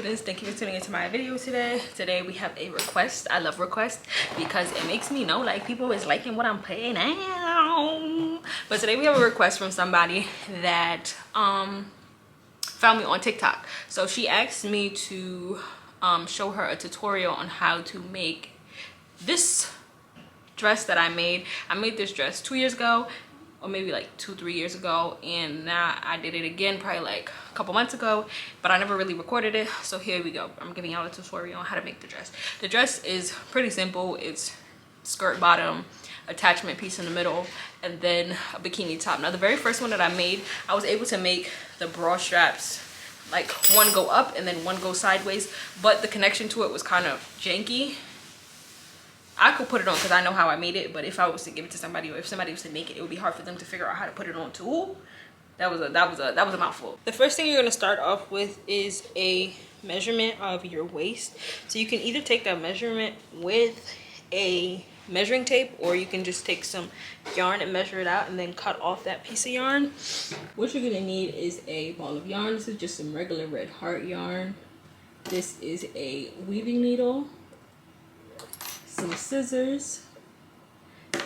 students, thank you for tuning into my video today. Today we have a request. I love requests because it makes me know like people is liking what I'm putting out. But today we have a request from somebody that found me on TikTok. So she asked me to show her a tutorial on how to make this dress that I made. I made this dress 2 years ago, or maybe like 2-3 years ago, and now I did it again probably like a couple months ago, but I never really recorded it. So here we go. I'm giving y'all a tutorial on how to make the dress. The dress is pretty simple. It's skirt bottom, attachment piece in the middle, and then a bikini top. Now the very first one that I made, I was able to make the bra straps like one go up and then one go sideways, but the connection to it was kind of janky. I could put it on because I know how I made it, but if I was to give it to somebody, or if somebody was to make it, it would be hard for them to figure out how to put it on too. That was a mouthful. The first thing you're gonna start off with is a measurement of your waist. So you can either take that measurement with a measuring tape, or you can just take some yarn and measure it out and then cut off that piece of yarn. What you're gonna need is a ball of yarn. This is just some regular red heart yarn. This is a weaving needle, some scissors,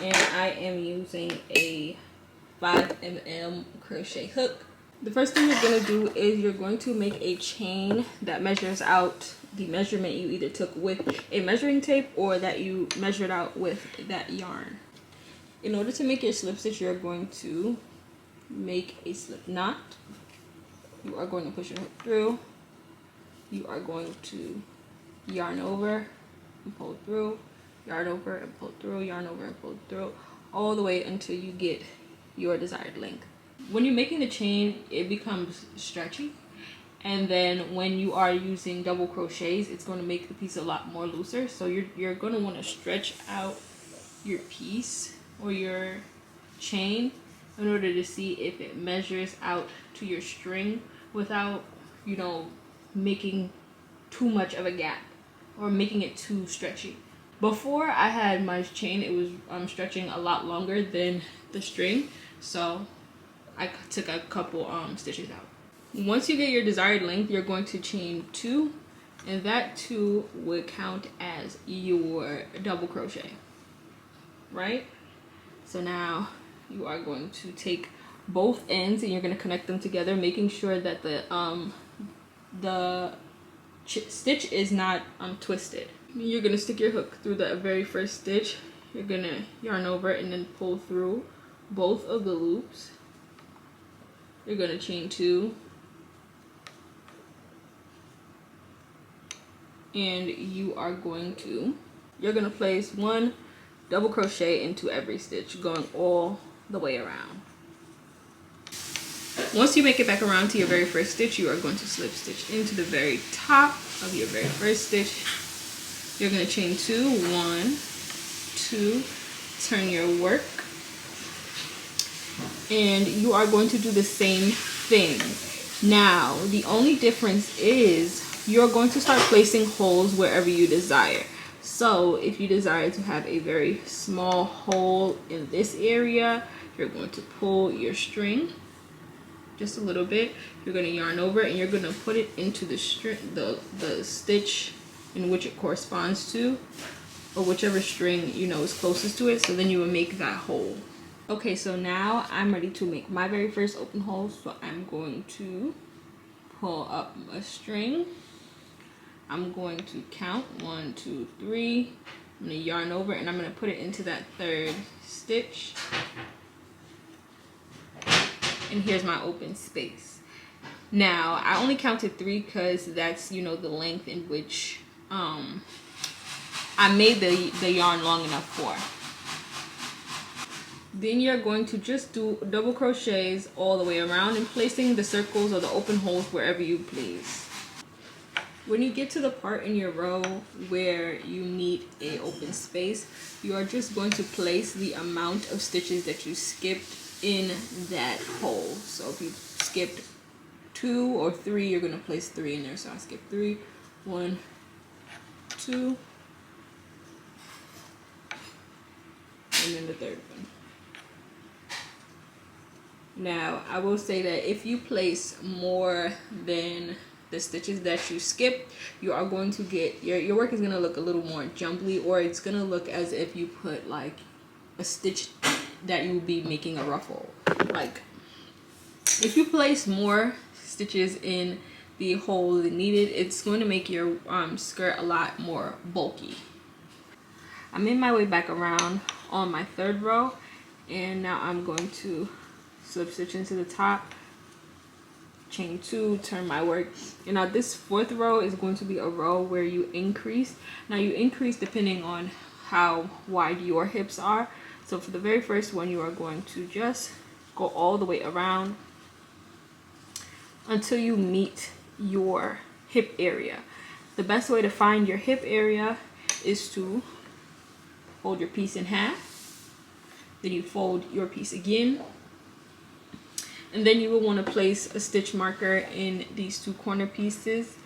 and I am using a 5mm crochet hook. The first thing you're going to do is you're going to make a chain that measures out the measurement you either took with a measuring tape or that you measured out with that yarn. In order to make your slip stitch, you're going to make a slip knot. You are going to push your hook through. You are going to yarn over and pull through, yarn over and pull through, yarn over and pull through, all the way until you get your desired length. When you're making the chain, it becomes stretchy, and then when you are using double crochets, it's going to make the piece a lot more looser. So you're going to want to stretch out your piece or your chain in order to see if it measures out to your string without, you know, making too much of a gap or making it too stretchy. Before I had my chain, it was stretching a lot longer than the string, so I took a couple stitches out. Once you get your desired length, you're going to chain 2, and that 2 would count as your double crochet, right? So now you are going to take both ends and you're going to connect them together, making sure that the stitch is not twisted. You're going to stick your hook through the very first stitch. You're going to yarn over and then pull through both of the loops. You're going to chain 2. And you're going to place 1 double crochet into every stitch, going all the way around. Once you make it back around to your very first stitch, you are going to slip stitch into the very top of your very first stitch. You're going to chain 2, 1, 2, turn your work, and you are going to do the same thing. Now, the only difference is you're going to start placing holes wherever you desire. So if you desire to have a very small hole in this area, you're going to pull your string just a little bit. You're going to yarn over and you're going to put it into the string, the stitch in which it corresponds to, or whichever string you know is closest to it. So then you will make that hole. Okay, so now I'm ready to make my very first open hole. So I'm going to pull up a string. I'm going to count 1, 2, 3. I'm going to yarn over and I'm going to put it into that third stitch. And here's my open space. Now I only counted 3 because that's, you know, the length in which I made the yarn long enough for. Then you're going to just do double crochets all the way around and placing the circles or the open holes wherever you please. When you get to the part in your row where you need a open space, you are just going to place the amount of stitches that you skipped in that hole. So if you skipped 2 or 3, you're going to place 3 in there. So I skipped 3, 1, 2, and then the third one. Now I will say that if you place more than the stitches that you skip, you are going to get your work is going to look a little more jumbly, or it's going to look as if you put like a stitch that you would be making a ruffle. Like if you place more stitches in the hole than needed, it's going to make your skirt a lot more bulky. I made my way back around on my third row, and now I'm going to slip stitch into the top, chain 2, turn my work. And now this fourth row is going to be a row where you increase. Now you increase depending on how wide your hips are. So for the very first one, you are going to just go all the way around until you meet your hip area. The best way to find your hip area is to fold your piece in half, then you fold your piece again, and then you will want to place a stitch marker in these 2 corner pieces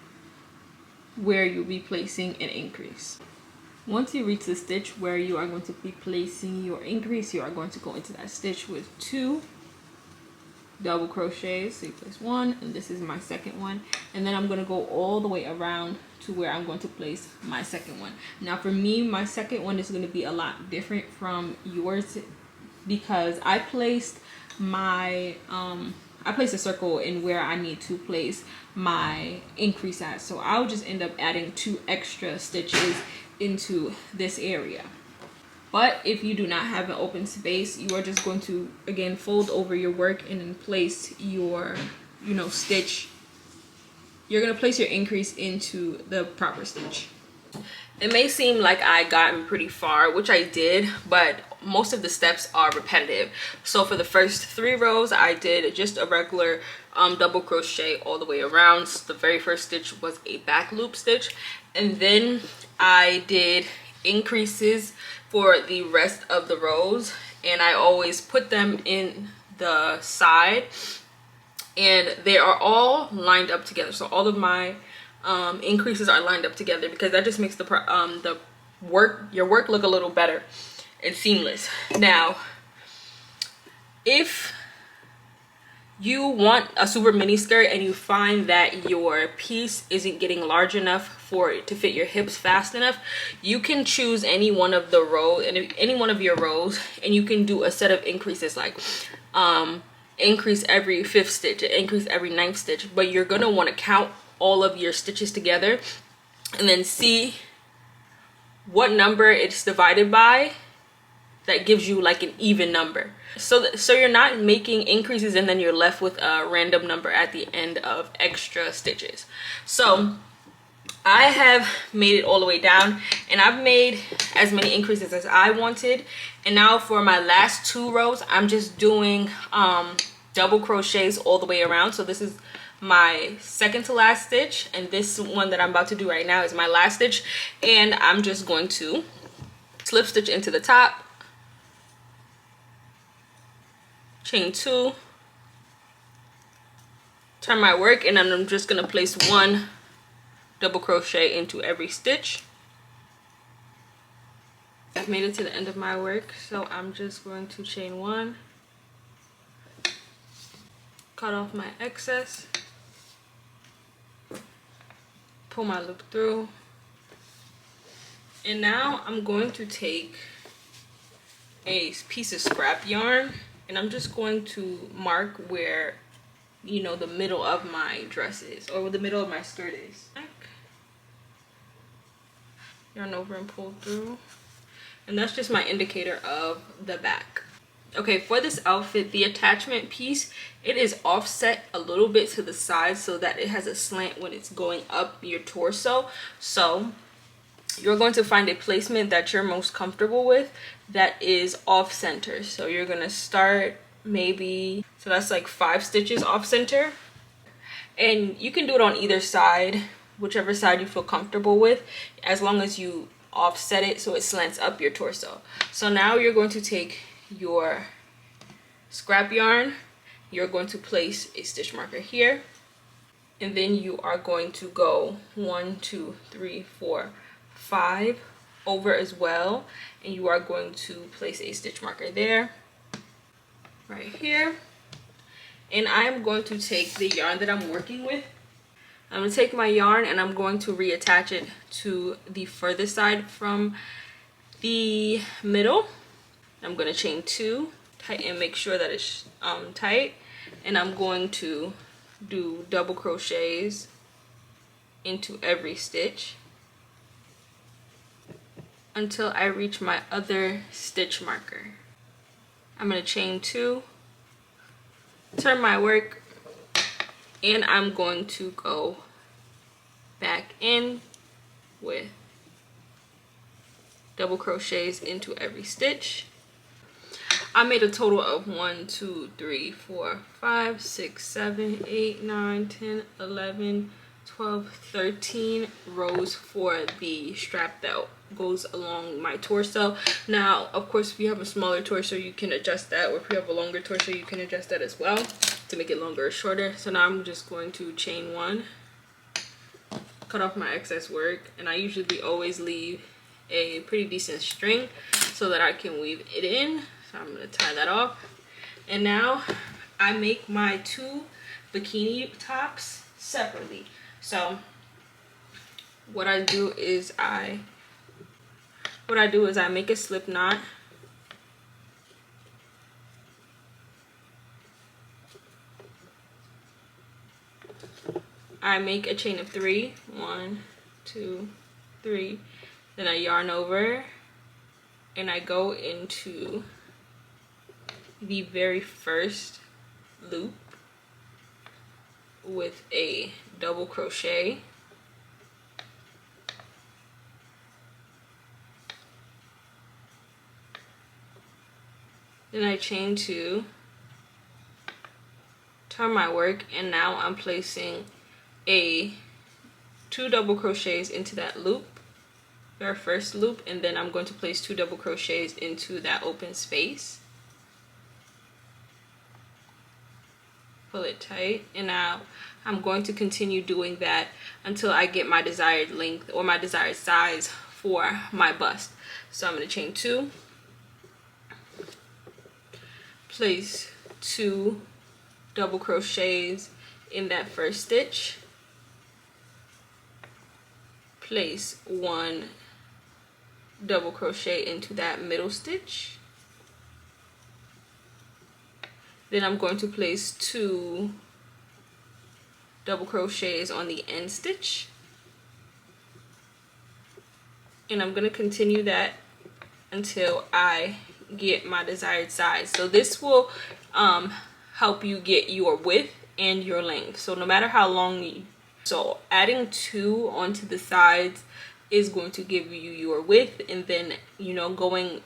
where you'll be placing an increase. Once you reach the stitch where you are going to be placing your increase, you are going to go into that stitch with 2 double crochets. So you place 1, and this is my second one, and then I'm going to go all the way around to where I'm going to place my second one. Now for me, my second one is going to be a lot different from yours, because I placed my I placed a circle in where I need to place my increase at, so I'll just end up adding 2 extra stitches into this area. But if you do not have an open space, you are just going to again fold over your work and then place your stitch. You're going to place your increase into the proper stitch. It may seem like I gotten pretty far, which I did, but most of the steps are repetitive. So for the first 3 rows, I did just a regular double crochet all the way around. So the very first stitch was a back loop stitch, and then I did increases for the rest of the rows, and I always put them in the side, and they are all lined up together. So all of my increases are lined up together, because that just makes your work look a little better and seamless. Now if you want a super mini skirt and you find that your piece isn't getting large enough for it to fit your hips fast enough, you can choose any one of the rows, any one of your rows, and you can do a set of increases, like increase every 5th stitch, increase every 9th stitch. But you're gonna want to count all of your stitches together and then see what number it's divided by that gives you like an even number, so you're not making increases and then you're left with a random number at the end of extra stitches. So I have made it all the way down, and I've made as many increases as I wanted. And now for my last 2 rows, I'm just doing double crochets all the way around. So this is my second to last stitch, and this one that I'm about to do right now is my last stitch, and I'm just going to slip stitch into the top, chain 2, turn my work, and then I'm just going to place 1 double crochet into every stitch. I've made it to the end of my work, so I'm just going to chain 1, cut off my excess, pull my loop through, and now I'm going to take a piece of scrap yarn, and I'm just going to mark where the middle of my dress is, or where the middle of my skirt is. Yarn over and pull through, and that's just my indicator of the back. Okay, for this outfit, the attachment piece, it is offset a little bit to the side so that it has a slant when it's going up your torso. So you're going to find a placement that you're most comfortable with that is off center. So you're going to start maybe, so that's like 5 stitches off center, and you can do it on either side, whichever side you feel comfortable with, as long as you offset it so it slants up your torso. So now you're going to take your scrap yarn, you're going to place a stitch marker here, and then you are going to go 1, 2, 3, 4, 5 over as well, and you are going to place a stitch marker there, right here. And I'm going to take the yarn that I'm working with, I'm going to take my yarn and I'm going to reattach it to the furthest side from the middle. I'm going to chain 2, tighten and make sure that it's tight, and I'm going to do double crochets into every stitch until I reach my other stitch marker. I'm going to chain 2, turn my work, and I'm going to go back in with double crochets into every stitch. I made a total of 1, 2, 3, 4, 5, 6, 7, 8, 9, 10, 11, 12, 13 rows for the strap that goes along my torso. Now, of course, if you have a smaller torso, you can adjust that, or if you have a longer torso, you can adjust that as well to make it longer or shorter. So now I'm just going to chain 1, cut off my excess work, and I usually always leave a pretty decent string so that I can weave it in. So I'm going to tie that off. And now I make my 2 bikini tops separately. So what I do is I make a slip knot. I make a chain of 3, 1, 2, 3, then I yarn over and I go into the very first loop with a double crochet, then I chain 2, turn my work, and now I'm placing 2 double crochets into that loop, our first loop, and then I'm going to place 2 double crochets into that open space. Pull it tight, and now I'm going to continue doing that until I get my desired length or my desired size for my bust. So I'm going to chain 2, place 2 double crochets in that first stitch, place 1 double crochet into that middle stitch, then I'm going to place 2 double crochets on the end stitch, and I'm going to continue that until I get my desired size. So this will help you get your width and your length. So no matter how long so adding 2 onto the sides is going to give you your width, and then, you know, going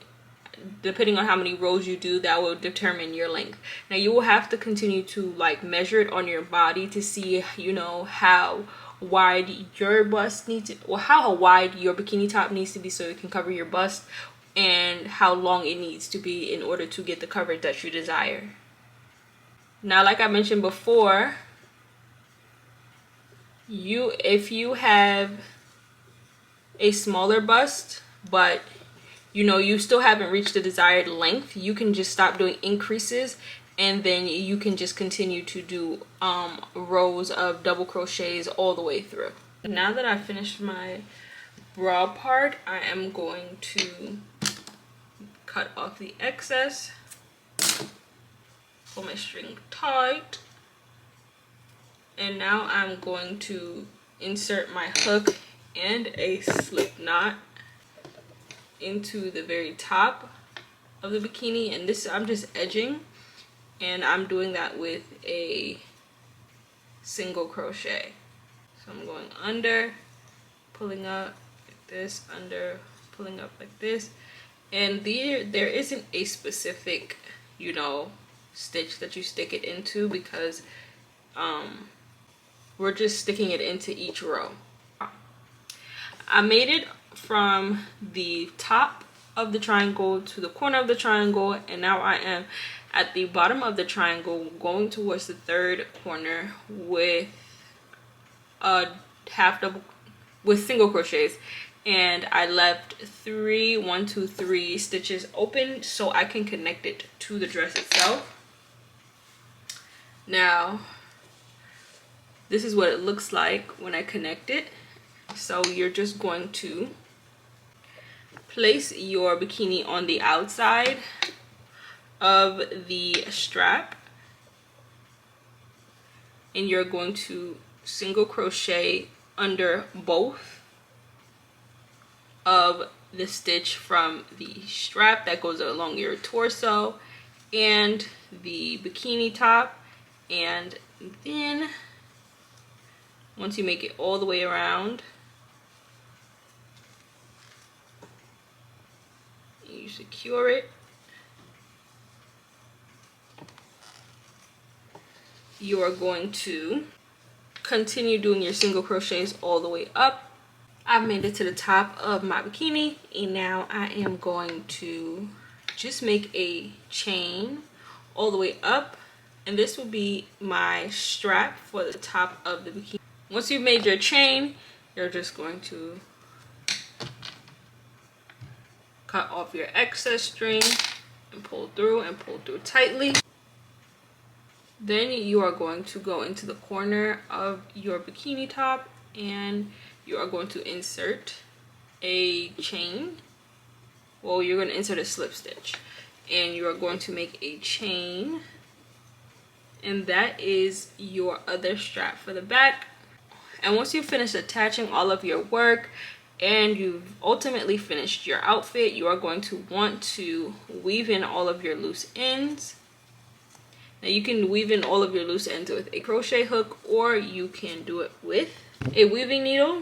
depending on how many rows you do, that will determine your length. Now you will have to continue to like measure it on your body to see, you know, how wide your bust needs to, or how wide your bikini top needs to be so it can cover your bust, and how long it needs to be in order to get the coverage that you desire. Now, like I mentioned before, if you have a smaller bust, but you know you still haven't reached the desired length, you can just stop doing increases, and then you can just continue to do rows of double crochets all the way through. Now that I've finished my bra part, I am going to cut off the excess, pull my string tight, and now I'm going to insert my hook and a slip knot into the very top of the bikini, and this I'm just edging, and I'm doing that with a single crochet. So I'm going under, pulling up like this, under, pulling up like this, and there isn't a specific, you know, stitch that you stick it into, because we're just sticking it into each row. I made it from the top of the triangle to the corner of the triangle, and now I am at the bottom of the triangle going towards the third corner with a half double with single crochets, and I left 1, 2, 3 stitches open so I can connect it to the dress itself. Now This is what it looks like when I connect it. So you're just going to place your bikini on the outside of the strap, and you're going to single crochet under both of the stitch from the strap that goes along your torso and the bikini top. And then once you make it all the way around, you secure it. You are going to continue doing your single crochets all the way up. I've made it to the top of my bikini, and now I am going to just make a chain all the way up, and this will be my strap for the top of the bikini. Once you've made your chain, you're just going to cut off your excess string and pull through tightly. Then you are going to go into the corner of your bikini top, and you are going to insert a chain. Well, you're going to insert a slip stitch, and you are going to make a chain, and that is your other strap for the back. And once you finish attaching all of your work and you've ultimately finished your outfit, you are going to want to weave in all of your loose ends. Now you can weave in all of your loose ends with a crochet hook, or you can do it with a weaving needle.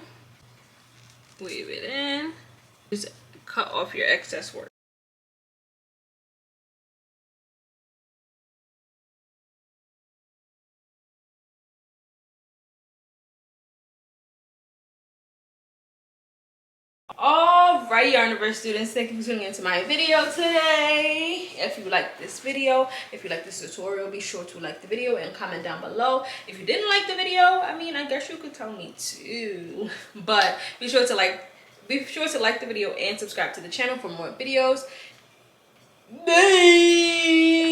Weave it in. Just cut off your excess work. Alright, Yarniversee students, thank you for tuning into my video today. If you like this video, if you like this tutorial, be sure to like the video and comment down below. If you didn't like the video, I mean, I guess you could tell me too. But be sure to like the video and subscribe to the channel for more videos. Bye.